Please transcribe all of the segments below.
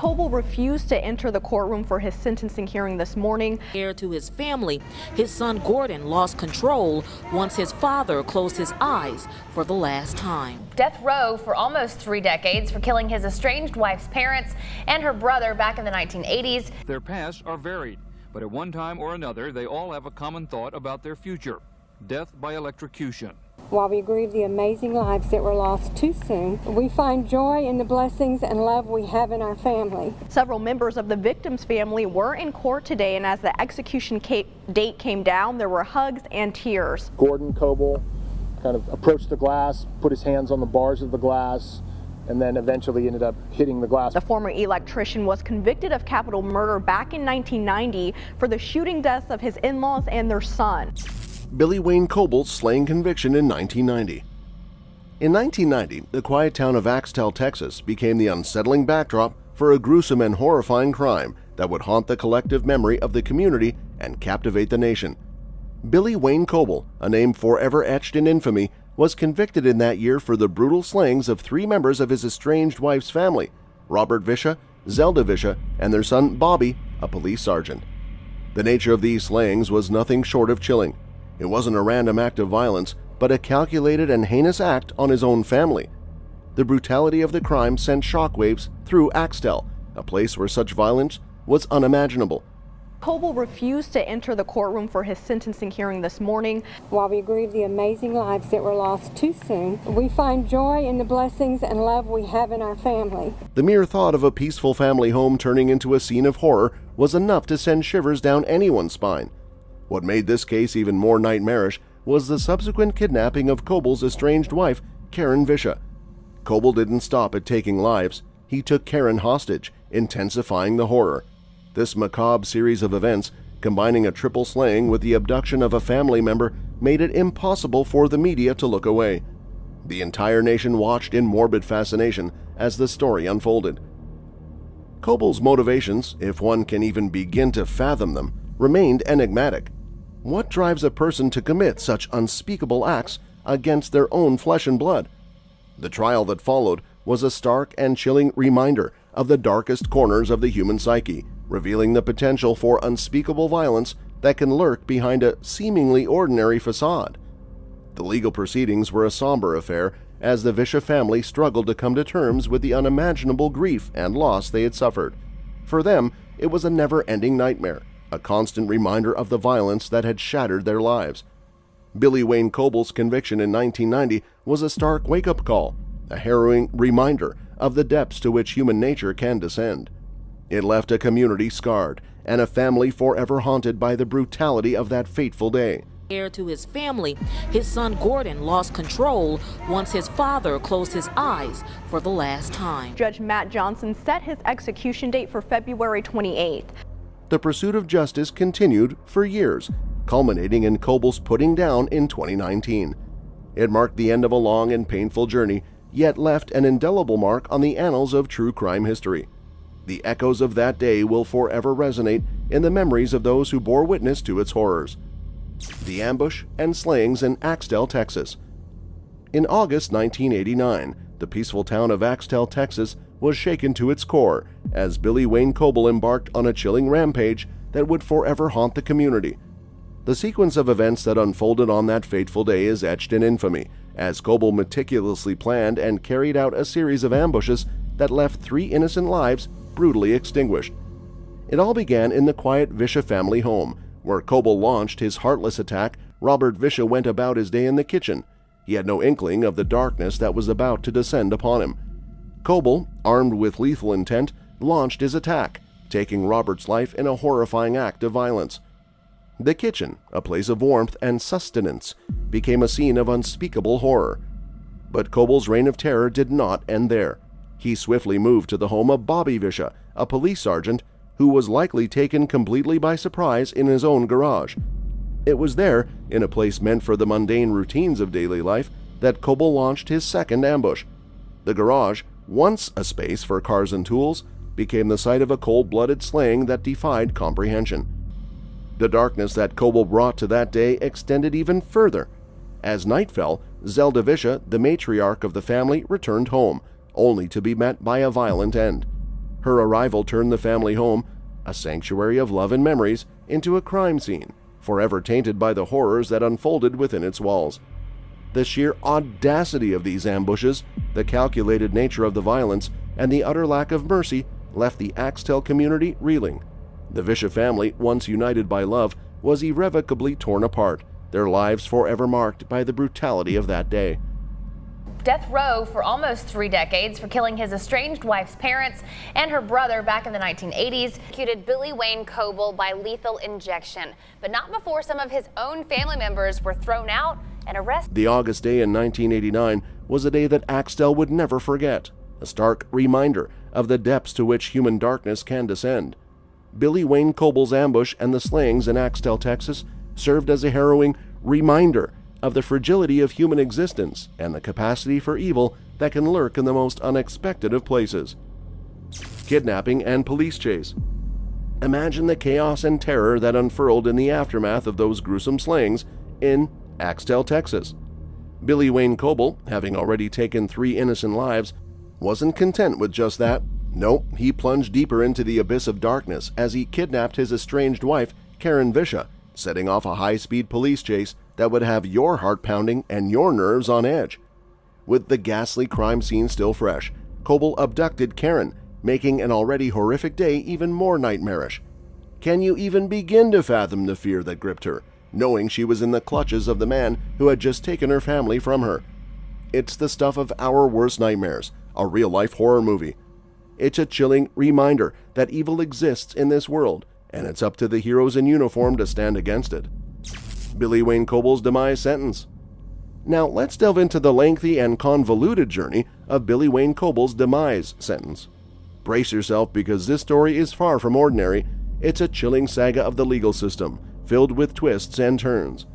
Coble refused to enter the courtroom for his sentencing hearing this morning. Heir to his family, his son Gordon lost control once his father closed his eyes for the last time. Death row for almost 3 decades for killing his estranged wife's parents and her brother back in the 1980s. Their pasts are varied, but at one time or another, they all have a common thought about their future: death by electrocution. While we grieve the amazing lives that were lost too soon, we find joy in the blessings and love we have in our family. Several members of the victim's family were in court today, and as the execution date came down, there were hugs and tears. Gordon Coble kind of approached the glass, put his hands on the bars of the glass, and then eventually ended up hitting the glass. The former electrician was convicted of capital murder back in 1990 for the shooting deaths of his in-laws and their son. Billy Wayne Coble's slaying conviction in 1990. In 1990, the quiet town of Axtell, Texas became the unsettling backdrop for a gruesome and horrifying crime that would haunt the collective memory of the community and captivate the nation. Billy Wayne Coble, a name forever etched in infamy, was convicted in that year for the brutal slayings of 3 members of his estranged wife's family: Robert Vischa, Zelda Vischa, and their son Bobby, a police sergeant. The nature of these slayings was nothing short of chilling. It wasn't a random act of violence, but a calculated and heinous act on his own family. The brutality of the crime sent shockwaves through Axtell, a place where such violence was unimaginable. Coble refused to enter the courtroom for his sentencing hearing this morning. While we grieve the amazing lives that were lost too soon, we find joy in the blessings and love we have in our family. The mere thought of a peaceful family home turning into a scene of horror was enough to send shivers down anyone's spine. What made this case even more nightmarish was the subsequent kidnapping of Coble's estranged wife, Karen Vischa. Coble didn't stop at taking lives. He took Karen hostage, intensifying the horror. This macabre series of events, combining a triple slaying with the abduction of a family member, made it impossible for the media to look away. The entire nation watched in morbid fascination as the story unfolded. Coble's motivations, if one can even begin to fathom them, remained enigmatic. What drives a person to commit such unspeakable acts against their own flesh and blood? The trial that followed was a stark and chilling reminder of the darkest corners of the human psyche, revealing the potential for unspeakable violence that can lurk behind a seemingly ordinary facade. The legal proceedings were a somber affair as the Vischa family struggled to come to terms with the unimaginable grief and loss they had suffered. For them, it was a never-ending nightmare, a constant reminder of the violence that had shattered their lives. Billy Wayne Coble's conviction in 1990 was a stark wake-up call, a harrowing reminder of the depths to which human nature can descend. It left a community scarred and a family forever haunted by the brutality of that fateful day. Heir to his family, his son Gordon lost control once his father closed his eyes for the last time. Judge Matt Johnson set his execution date for February 28th. The pursuit of justice continued for years, culminating in Coble's putting down in 2019. It marked the end of a long and painful journey, yet left an indelible mark on the annals of true crime history. The echoes of that day will forever resonate in the memories of those who bore witness to its horrors. The ambush and slayings in Axtell, Texas. In August 1989, the peaceful town of Axtell, Texas was shaken to its core as Billy Wayne Coble embarked on a chilling rampage that would forever haunt the community. The sequence of events that unfolded on that fateful day is etched in infamy, as Coble meticulously planned and carried out a series of ambushes that left 3 innocent lives brutally extinguished. It all began in the quiet Vischa family home, where Coble launched his heartless attack. Robert Vischa went about his day in the kitchen. He had no inkling of the darkness that was about to descend upon him. Coble, armed with lethal intent, launched his attack, taking Robert's life in a horrifying act of violence. The kitchen, a place of warmth and sustenance, became a scene of unspeakable horror. But Coble's reign of terror did not end there. He swiftly moved to the home of Bobby Vischa, a police sergeant who was likely taken completely by surprise in his own garage. It was there, in a place meant for the mundane routines of daily life, that Coble launched his second ambush. The garage, once a space for cars and tools, became the site of a cold-blooded slaying that defied comprehension. The darkness that Coble brought to that day extended even further. As night fell, Zelda Vischa, the matriarch of the family, returned home, only to be met by a violent end. Her arrival turned the family home, a sanctuary of love and memories, into a crime scene, forever tainted by the horrors that unfolded within its walls. The sheer audacity of these ambushes, the calculated nature of the violence, and the utter lack of mercy left the Axtell community reeling. The Visha family, once united by love, was irrevocably torn apart, their lives forever marked by the brutality of that day. Death row for almost 3 decades for killing his estranged wife's parents and her brother back in the 1980s. Executed Billy Wayne Coble by lethal injection, but not before some of his own family members were thrown out and arrested. The August day in 1989 was a day that Axtell would never forget, a stark reminder of the depths to which human darkness can descend. Billy Wayne Coble's ambush and the slayings in Axtell, Texas, served as a harrowing reminder of the fragility of human existence and the capacity for evil that can lurk in the most unexpected of places. Kidnapping and police chase. Imagine the chaos and terror that unfurled in the aftermath of those gruesome slayings in Axtell, Texas. Billy Wayne Coble, having already taken 3 innocent lives, wasn't content with just that. No, he plunged deeper into the abyss of darkness as he kidnapped his estranged wife, Karen Visha, setting off a high-speed police chase that would have your heart pounding and your nerves on edge. With the ghastly crime scene still fresh, Coble abducted Karen, making an already horrific day even more nightmarish. Can you even begin to fathom the fear that gripped her, knowing she was in the clutches of the man who had just taken her family from her? It's the stuff of our worst nightmares, a real-life horror movie. It's a chilling reminder that evil exists in this world, and it's up to the heroes in uniform to stand against it. Billy Wayne Coble's demise sentence. Now let's delve into the lengthy and convoluted journey of Billy Wayne Coble's demise sentence. Brace yourself, because this story is far from ordinary. It's a chilling saga of the legal system, filled with twists and turns.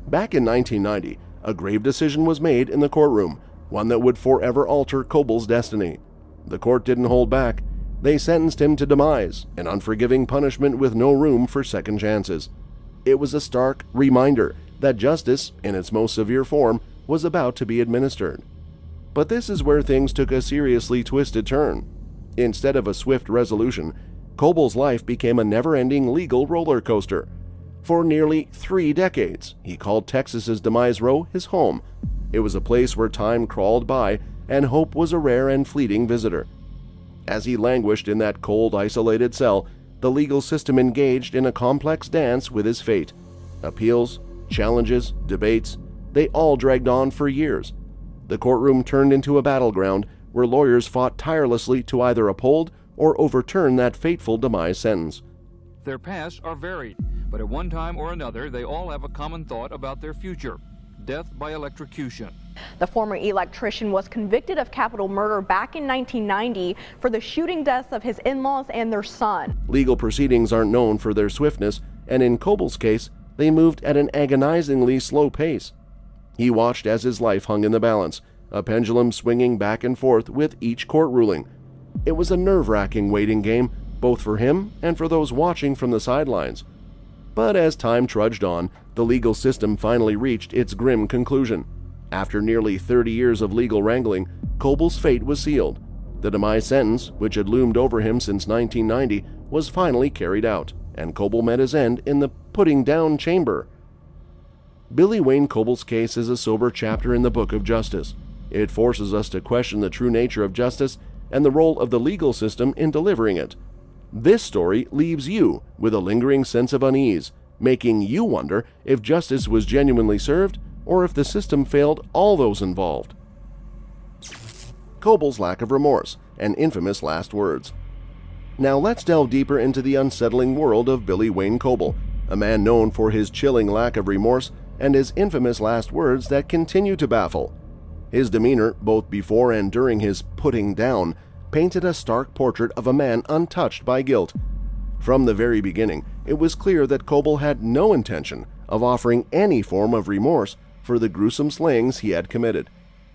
Back in 1990, a grave decision was made in the courtroom, one that would forever alter Coble's destiny. The court didn't hold back. They sentenced him to demise, an unforgiving punishment with no room for second chances. It was a stark reminder that justice, in its most severe form, was about to be administered. But this is where things took a seriously twisted turn. Instead of a swift resolution, Coble's life became a never-ending legal roller coaster. For nearly 3 decades, he called Texas's Demise Row his home. It was a place where time crawled by and hope was a rare and fleeting visitor. As he languished in that cold, isolated cell, the legal system engaged in a complex dance with his fate. Appeals, challenges, debates, they all dragged on for years. The courtroom turned into a battleground where lawyers fought tirelessly to either uphold or overturn that fateful demise sentence. Their pasts are varied, but at one time or another, they all have a common thought about their future: death by electrocution. The former electrician was convicted of capital murder back in 1990 for the shooting deaths of his in-laws and their son. Legal proceedings aren't known for their swiftness, and in Coble's case, they moved at an agonizingly slow pace. He watched as his life hung in the balance, a pendulum swinging back and forth with each court ruling. It was a nerve-wracking waiting game, both for him and for those watching from the sidelines. But as time trudged on, the legal system finally reached its grim conclusion. After nearly 30 years of legal wrangling, Coble's fate was sealed. The demise sentence, which had loomed over him since 1990, was finally carried out, and Coble met his end in the putting down chamber. Billy Wayne Coble's case is a sober chapter in the book of justice. It forces us to question the true nature of justice and the role of the legal system in delivering it. This story leaves you with a lingering sense of unease, making you wonder if justice was genuinely served or if the system failed all those involved. Coble's lack of remorse and infamous last words. Now let's delve deeper into the unsettling world of Billy Wayne Coble, a man known for his chilling lack of remorse and his infamous last words that continue to baffle. His demeanor, both before and during his putting down, painted a stark portrait of a man untouched by guilt. From the very beginning, it was clear that Coble had no intention of offering any form of remorse for the gruesome slayings he had committed.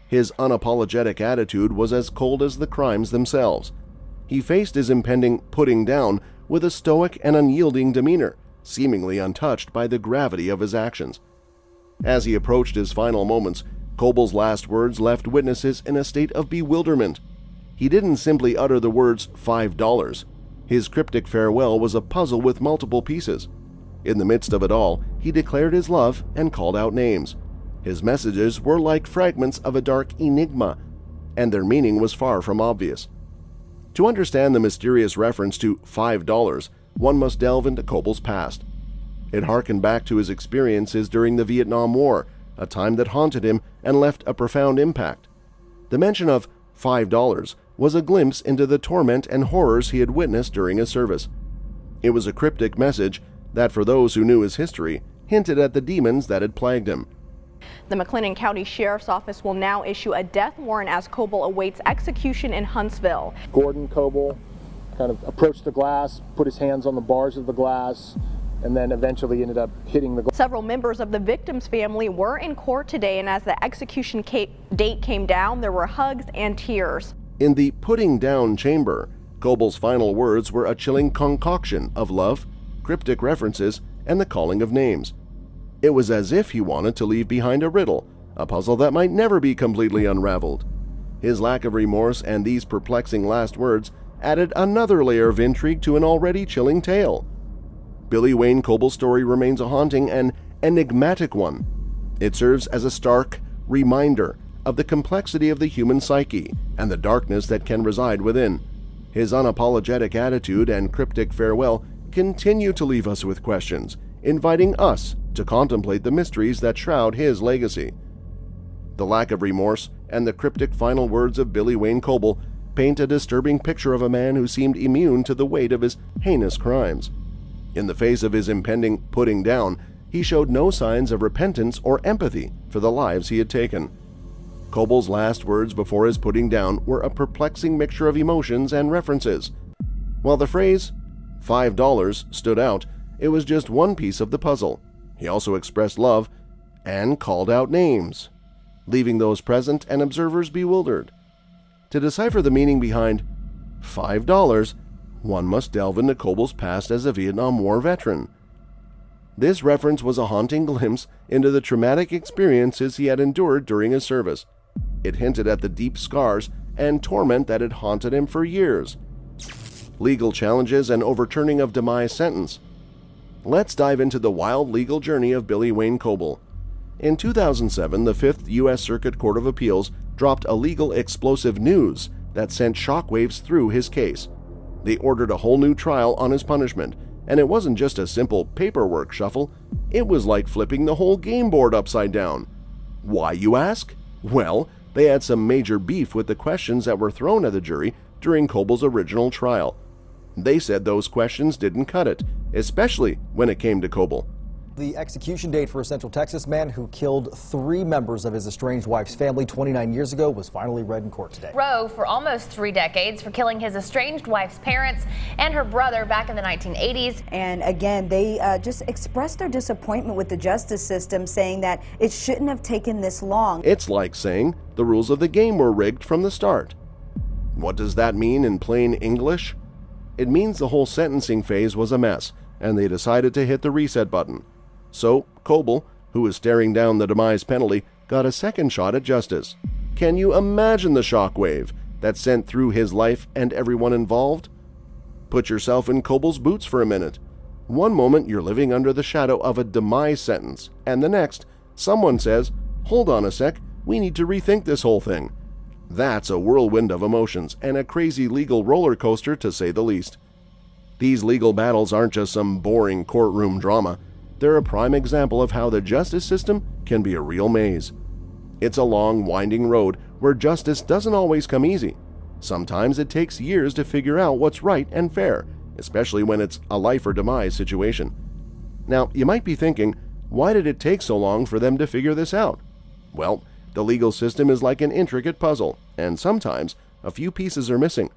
His unapologetic attitude was as cold as the crimes themselves. He faced his impending putting down with a stoic and unyielding demeanor, seemingly untouched by the gravity of his actions. As he approached his final moments, Coble's last words left witnesses in a state of bewilderment. He didn't simply utter the words $5. His cryptic farewell was a puzzle with multiple pieces. In the midst of it all, he declared his love and called out names. His messages were like fragments of a dark enigma, and their meaning was far from obvious. To understand the mysterious reference to $5, one must delve into Kobel's past. It harkened back to his experiences during the Vietnam War, a time that haunted him and left a profound impact. The mention of $5 was a glimpse into the torment and horrors he had witnessed during his service. It was a cryptic message that, for those who knew his history, hinted at the demons that had plagued him. The McLennan County Sheriff's Office will now issue a death warrant as Kobel awaits execution in Huntsville. Gordon Kobel kind of approached the glass, put his hands on the bars of the glass, and then eventually ended up hitting the glass. Several members of the victim's family were in court today, and as the execution date came down, there were hugs and tears. In the putting down chamber, Kobel's final words were a chilling concoction of love, cryptic references, and the calling of names. It was as if he wanted to leave behind a riddle, a puzzle that might never be completely unraveled. His lack of remorse and these perplexing last words added another layer of intrigue to an already chilling tale. Billy Wayne Kobel's story remains a haunting and enigmatic one. It serves as a stark reminder of the complexity of the human psyche and the darkness that can reside within. His unapologetic attitude and cryptic farewell continue to leave us with questions, inviting us to contemplate the mysteries that shroud his legacy. The lack of remorse and the cryptic final words of Billy Wayne Kobel paint a disturbing picture of a man who seemed immune to the weight of his heinous crimes. In the face of his impending putting down, he showed no signs of repentance or empathy for the lives he had taken. Kobel's last words before his putting down were a perplexing mixture of emotions and references. While the phrase $5 stood out, it was just one piece of the puzzle. He also expressed love and called out names, leaving those present and observers bewildered. To decipher the meaning behind $5, one must delve into Kobel's past as a Vietnam War veteran. This reference was a haunting glimpse into the traumatic experiences he had endured during his service. It hinted at the deep scars and torment that had haunted him for years. Legal challenges and overturning of demise sentence. Let's dive into the wild legal journey of Billy Wayne Kobel. In 2007, the 5th U.S. Circuit Court of Appeals dropped illegal explosive news that sent shockwaves through his case. They ordered a whole new trial on his punishment, and it wasn't just a simple paperwork shuffle. It was like flipping the whole game board upside down. Why, you ask? Well, they had some major beef with the questions that were thrown at the jury during Kobel's original trial. They said those questions didn't cut it, especially when it came to Kobel. The execution date for a Central Texas man who killed 3 members of his estranged wife's family 29 years ago was finally read in court today. Rowe for almost 3 decades for killing his estranged wife's parents and her brother back in the 1980s. And again, they just expressed their disappointment with the justice system, saying that it shouldn't have taken this long. It's like saying the rules of the game were rigged from the start. What does that mean in plain English? It means the whole sentencing phase was a mess, and they decided to hit the reset button. So, Kobel, who was staring down the demise penalty, got a second shot at justice. Can you imagine the shockwave that sent through his life and everyone involved? Put yourself in Kobel's boots for a minute. One moment you're living under the shadow of a demise sentence, and the next, someone says, "Hold on a sec, we need to rethink this whole thing." That's a whirlwind of emotions and a crazy legal roller coaster, to say the least. These legal battles aren't just some boring courtroom drama. They're a prime example of how the justice system can be a real maze. It's a long, winding road where justice doesn't always come easy. Sometimes it takes years to figure out what's right and fair, especially when it's a life or demise situation. Now, you might be thinking, why did it take so long for them to figure this out? Well, the legal system is like an intricate puzzle, and sometimes a few pieces are missing.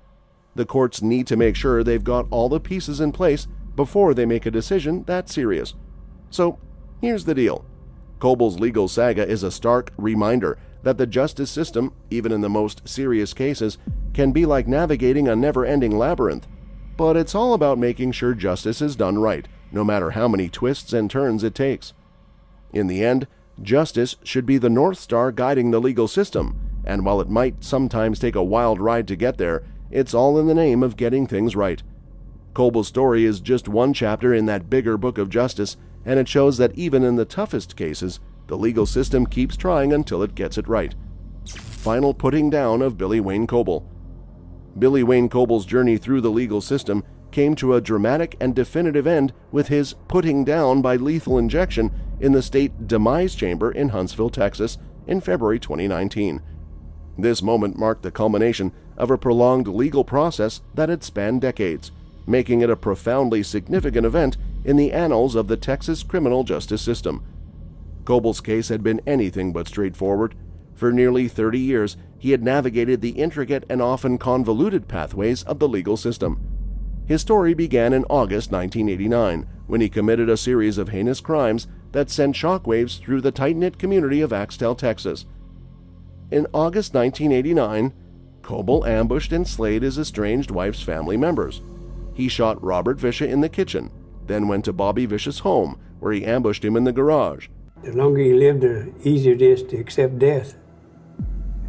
The courts need to make sure they've got all the pieces in place before they make a decision that serious. So, here's the deal. Kobel's legal saga is a stark reminder that the justice system, even in the most serious cases, can be like navigating a never-ending labyrinth. But it's all about making sure justice is done right, no matter how many twists and turns it takes. In the end, justice should be the North Star guiding the legal system, and while it might sometimes take a wild ride to get there, it's all in the name of getting things right. Cobal's story is just one chapter in that bigger book of justice, and it shows that even in the toughest cases, the legal system keeps trying until it gets it right. Final putting down of Billy Wayne Coble. Billy Wayne Coble's journey through the legal system came to a dramatic and definitive end with his putting down by lethal injection in the state demise chamber in Huntsville, Texas, in February 2019. This moment marked the culmination of a prolonged legal process that had spanned decades, making it a profoundly significant event in the annals of the Texas criminal justice system. Coble's case had been anything but straightforward. For nearly 30 years, he had navigated the intricate and often convoluted pathways of the legal system. His story began in August 1989, when he committed a series of heinous crimes that sent shockwaves through the tight-knit community of Axtell, Texas. In August 1989, Coble ambushed and slayed his estranged wife's family members. He shot Robert Vischa in the kitchen, then went to Bobby Vischa's home, where he ambushed him in the garage. The longer you live, the easier it is to accept death.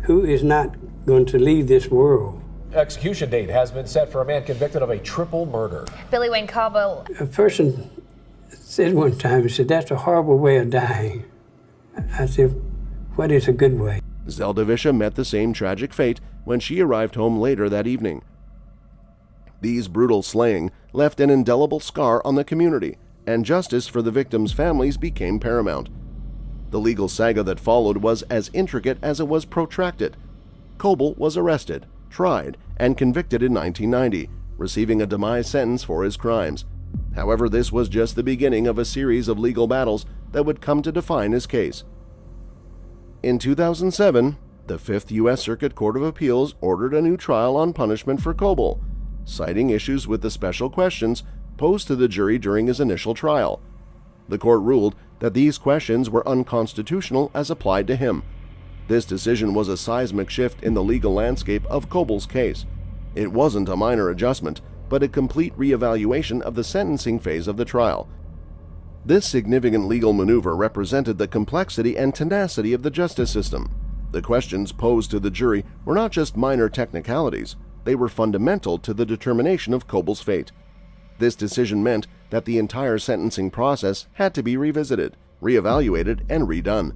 Who is not going to leave this world? Execution date has been set for a man convicted of a triple murder. Billy Wayne Coble. A person said one time, he said, "That's a horrible way of dying." I said, "What is a good way?" Zelda Vischa met the same tragic fate when she arrived home later that evening. These brutal slaying left an indelible scar on the community, and justice for the victims' families became paramount. The legal saga that followed was as intricate as it was protracted. Coble was arrested, tried, and convicted in 1990, receiving a demise sentence for his crimes. However, this was just the beginning of a series of legal battles that would come to define his case. In 2007, the 5th U.S. Circuit Court of Appeals ordered a new trial on punishment for Coble, citing issues with the special questions posed to the jury during his initial trial. The court ruled that these questions were unconstitutional as applied to him. This decision was a seismic shift in the legal landscape of Coble's case. It wasn't a minor adjustment, but a complete reevaluation of the sentencing phase of the trial. This significant legal maneuver represented the complexity and tenacity of the justice system. The questions posed to the jury were not just minor technicalities, they were fundamental to the determination of Coble's fate. This decision meant that the entire sentencing process had to be revisited, reevaluated, and redone.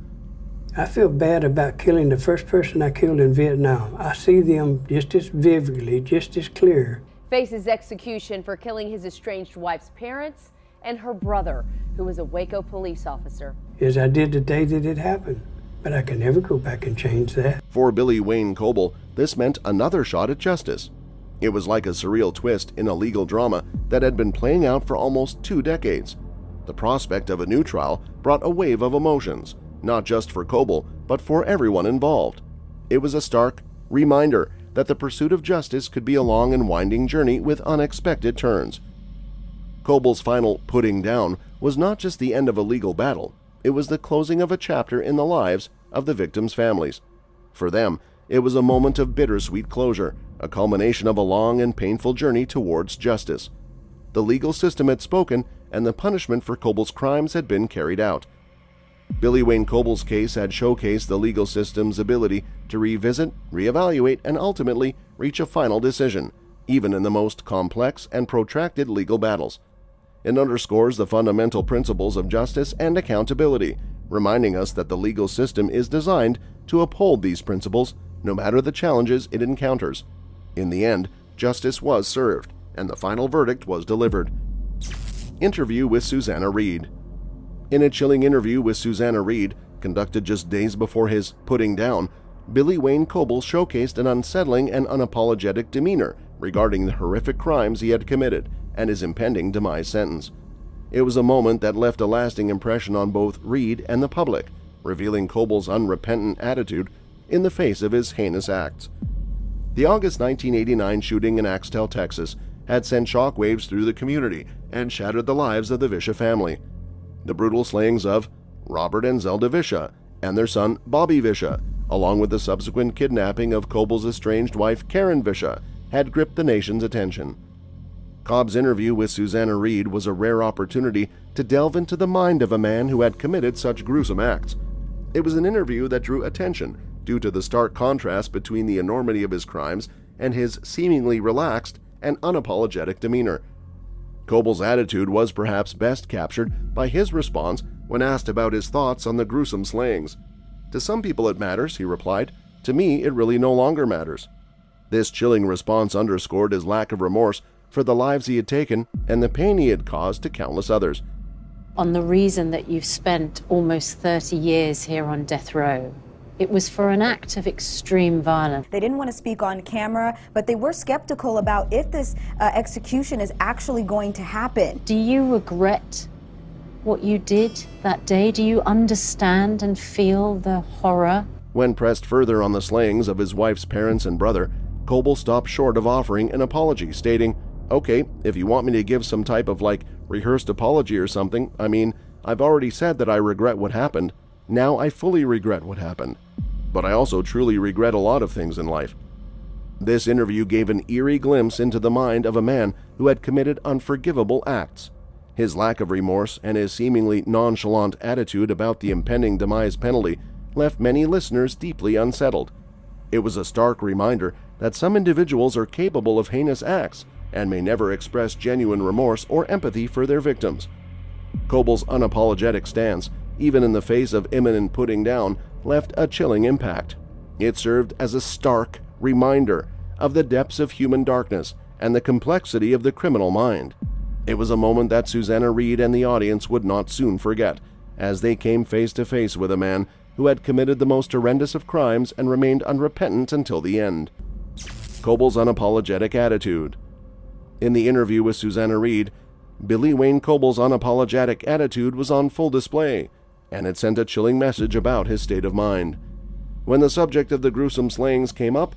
I feel bad about killing the first person I killed in Vietnam. I see them just as vividly, just as clear. Faces execution for killing his estranged wife's parents and her brother, who was a Waco police officer. As I did the day that it happened, but I can never go back and change that. For Billy Wayne Coble, this meant another shot at justice. It was like a surreal twist in a legal drama that had been playing out for almost 2 decades. The prospect of a new trial brought a wave of emotions, not just for Coble, but for everyone involved. It was a stark reminder that the pursuit of justice could be a long and winding journey with unexpected turns. Coble's final putting down was not just the end of a legal battle, it was the closing of a chapter in the lives of the victims' families. For them, it was a moment of bittersweet closure, a culmination of a long and painful journey towards justice. The legal system had spoken, and the punishment for Coble's crimes had been carried out. Billy Wayne Coble's case had showcased the legal system's ability to revisit, reevaluate, and ultimately reach a final decision, even in the most complex and protracted legal battles. It underscores the fundamental principles of justice and accountability, reminding us that the legal system is designed to uphold these principles no matter the challenges it encounters. In the end, justice was served, and the final verdict was delivered. Interview with Susanna Reed. In a chilling interview with Susanna Reed, conducted just days before his putting down, Billy Wayne Coble showcased an unsettling and unapologetic demeanor regarding the horrific crimes he had committed and his impending demise sentence. It was a moment that left a lasting impression on both Reed and the public, revealing Coble's unrepentant attitude in the face of his heinous acts. The August 1989 shooting in Axtell, Texas, had sent shockwaves through the community and shattered the lives of the Vischa family. The brutal slayings of Robert and Zelda Vischa and their son Bobby Vischa, along with the subsequent kidnapping of Coble's estranged wife Karen Vischa, had gripped the nation's attention. Cobb's interview with Susanna Reed was a rare opportunity to delve into the mind of a man who had committed such gruesome acts. It was an interview that drew attention due to the stark contrast between the enormity of his crimes and his seemingly relaxed and unapologetic demeanor. Koble's attitude was perhaps best captured by his response when asked about his thoughts on the gruesome slayings. "To some people it matters," he replied. "To me, it really no longer matters." This chilling response underscored his lack of remorse for the lives he had taken and the pain he had caused to countless others. On the reason that you've spent almost 30 years here on death row, it was for an act of extreme violence. They didn't want to speak on camera, but they were skeptical about if this execution is actually going to happen. Do you regret what you did that day? Do you understand and feel the horror? When pressed further on the slayings of his wife's parents and brother, Koble stopped short of offering an apology, stating, "Okay, if you want me to give some type of rehearsed apology or something, I mean, I've already said that I regret what happened. Now I fully regret what happened. But I also truly regret a lot of things in life." This interview gave an eerie glimpse into the mind of a man who had committed unforgivable acts. His lack of remorse and his seemingly nonchalant attitude about the impending demise penalty left many listeners deeply unsettled. It was a stark reminder that some individuals are capable of heinous acts and may never express genuine remorse or empathy for their victims. Koble's unapologetic stance, even in the face of imminent putting down, left a chilling impact. It served as a stark reminder of the depths of human darkness and the complexity of the criminal mind. It was a moment that Susanna Reed and the audience would not soon forget, as they came face to face with a man who had committed the most horrendous of crimes and remained unrepentant until the end. Koble's unapologetic attitude. In the interview with Susanna Reed, Billy Wayne Koble's unapologetic attitude was on full display, and it sent a chilling message about his state of mind. When the subject of the gruesome slayings came up,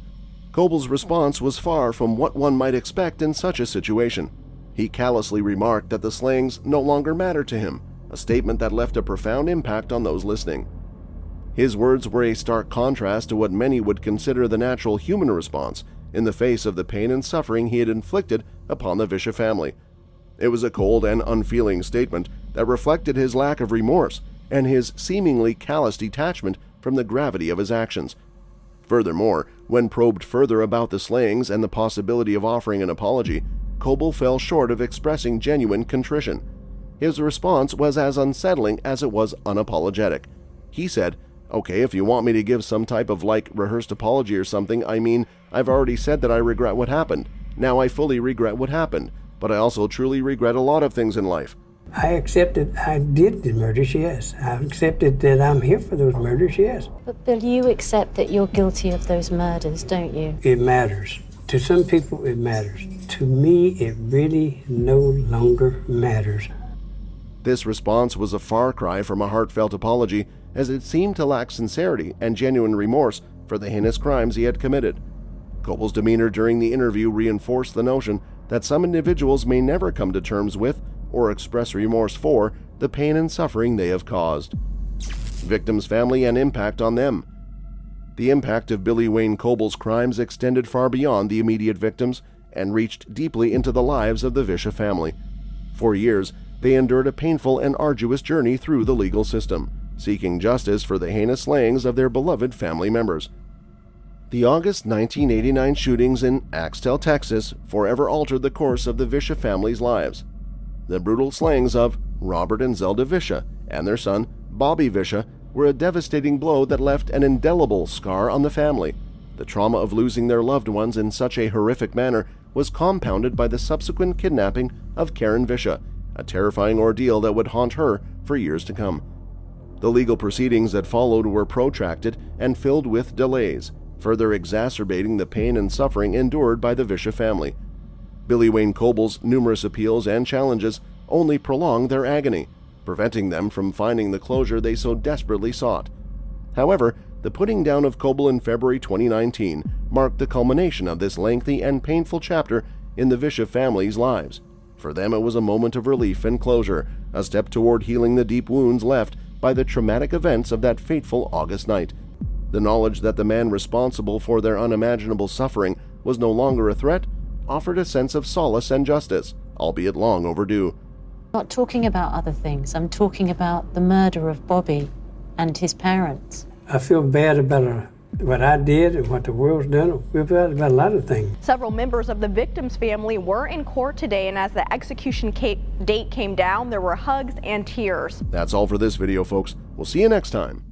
Koble's response was far from what one might expect in such a situation. He callously remarked that the slayings no longer mattered to him, a statement that left a profound impact on those listening. His words were a stark contrast to what many would consider the natural human response in the face of the pain and suffering he had inflicted upon the Vischer family. It was a cold and unfeeling statement that reflected his lack of remorse and his seemingly callous detachment from the gravity of his actions. Furthermore, when probed further about the slayings and the possibility of offering an apology, Koble fell short of expressing genuine contrition. His response was as unsettling as it was unapologetic. He said, "Okay, if you want me to give some type of rehearsed apology or something, I mean, I've already said that I regret what happened. Now I fully regret what happened, but I also truly regret a lot of things in life." I accepted I did the murders, yes. I accepted that I'm here for those murders, yes. But Bill, you accept that you're guilty of those murders, don't you? It matters. To some people, it matters. To me, it really no longer matters. This response was a far cry from a heartfelt apology, as it seemed to lack sincerity and genuine remorse for the heinous crimes he had committed. Koble's demeanor during the interview reinforced the notion that some individuals may never come to terms with or express remorse for the pain and suffering they have caused. Victims' family and impact on them. The impact of Billy Wayne Koble's crimes extended far beyond the immediate victims and reached deeply into the lives of the Vischer family. For years, they endured a painful and arduous journey through the legal system, seeking justice for the heinous slayings of their beloved family members. The August 1989 shootings in Axtell, Texas, forever altered the course of the Vischer family's lives. The brutal slayings of Robert and Zelda Vischer and their son, Bobby Vischer, were a devastating blow that left an indelible scar on the family. The trauma of losing their loved ones in such a horrific manner was compounded by the subsequent kidnapping of Karen Vischer, a terrifying ordeal that would haunt her for years to come. The legal proceedings that followed were protracted and filled with delays, further exacerbating the pain and suffering endured by the Vischer family. Billy Wayne Koble's numerous appeals and challenges only prolonged their agony, preventing them from finding the closure they so desperately sought. However, the putting down of Koble in February 2019 marked the culmination of this lengthy and painful chapter in the Vischer family's lives. For them, it was a moment of relief and closure, a step toward healing the deep wounds left by the traumatic events of that fateful August night. The knowledge that the man responsible for their unimaginable suffering was no longer a threat offered a sense of solace and justice, albeit long overdue. I'm not talking about other things. I'm talking about the murder of Bobby and his parents. I feel bad about what I did and what the world's done about a lot of things. Several members of the victim's family were in court today, and as the execution date came down, there were hugs and tears. That's all for this video, folks. We'll see you next time.